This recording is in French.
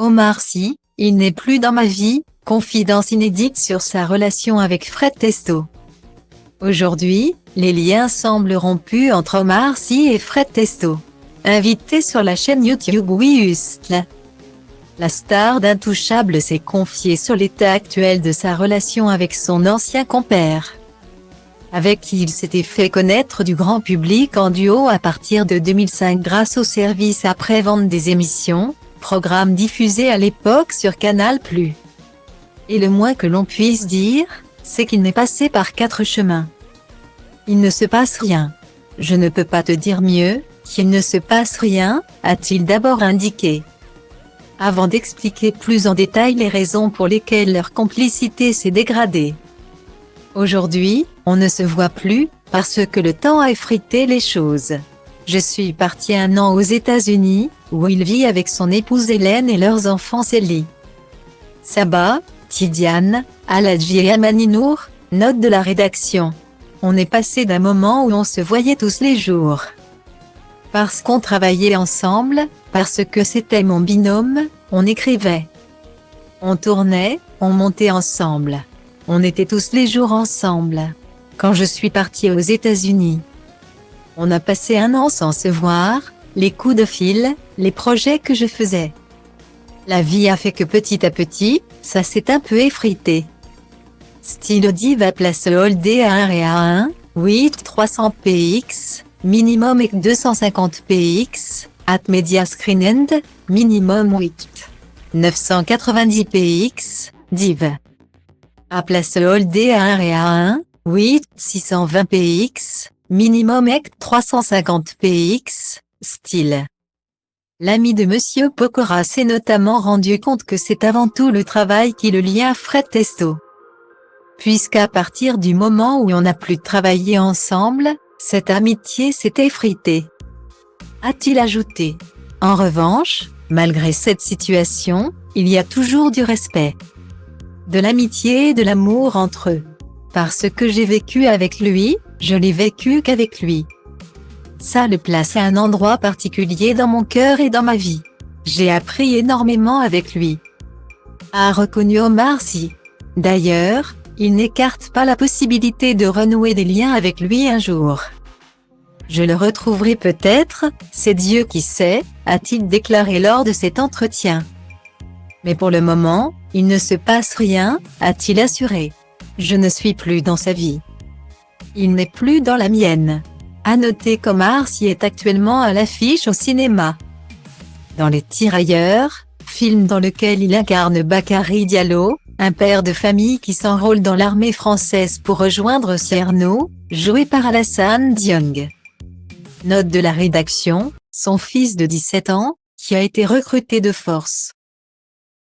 Omar Sy, il n'est plus dans ma vie, confidence inédite sur sa relation avec Fred Testo. Aujourd'hui, les liens semblent rompus entre Omar Sy et Fred Testo. Invité sur la chaîne YouTube Oui Hustle, la star d'Intouchable s'est confiée sur l'état actuel de sa relation avec son ancien compère, avec qui il s'était fait connaître du grand public en duo à partir de 2005 grâce au service après-vente des émissions, programme diffusé à l'époque sur Canal+. Et le moins que l'on puisse dire, c'est qu'il n'est passé par 4 chemins. Il ne se passe rien. Je ne peux pas te dire mieux, qu'il ne se passe rien, a-t-il d'abord indiqué, avant d'expliquer plus en détail les raisons pour lesquelles leur complicité s'est dégradée. Aujourd'hui, on ne se voit plus, parce que le temps a effrité les choses. Je suis parti 1 an aux États-Unis, où il vit avec son épouse Hélène et leurs enfants Célie, Saba, Tidiane, Aladji et Amaninour, note de la rédaction. On est passé d'un moment où on se voyait tous les jours, parce qu'on travaillait ensemble, parce que c'était mon binôme, on écrivait, on tournait, on montait ensemble. On était tous les jours ensemble. Quand je suis parti aux États-Unis, on a passé 1 an sans se voir, les coups de fil, les projets que je faisais. La vie a fait que petit à petit, ça s'est un peu effrité. Style Diva place Holdé à 1 et à 1, 8 300 px, minimum et 250 px, at Media Screen End, minimum 8 990 px, div. À place Holdé à 1 et à 1, 8 620 px, minimum et 350 px, style. L'ami de Monsieur Pokora s'est notamment rendu compte que c'est avant tout le travail qui le lie à Fred Testo. Puisqu'à partir du moment où on n'a plus travaillé ensemble, cette amitié s'est effritée, a-t-il ajouté. En revanche, malgré cette situation, il y a toujours du respect, de l'amitié et de l'amour entre eux. Parce que j'ai vécu avec lui, je l'ai vécu qu'avec lui. Ça le place à un endroit particulier dans mon cœur et dans ma vie. J'ai appris énormément avec lui, a reconnu Omar Sy. D'ailleurs, il n'écarte pas la possibilité de renouer des liens avec lui un jour. Je le retrouverai peut-être, c'est Dieu qui sait, a-t-il déclaré lors de cet entretien. Mais pour le moment, il ne se passe rien, a-t-il assuré. Je ne suis plus dans sa vie. Il n'est plus dans la mienne. À noter qu'Omar Sy est actuellement à l'affiche au cinéma. Dans Les Tirailleurs, film dans lequel il incarne Bakary Diallo, un père de famille qui s'enrôle dans l'armée française pour rejoindre Cierno, joué par Alassane Diong. Note de la rédaction, son fils de 17 ans, qui a été recruté de force,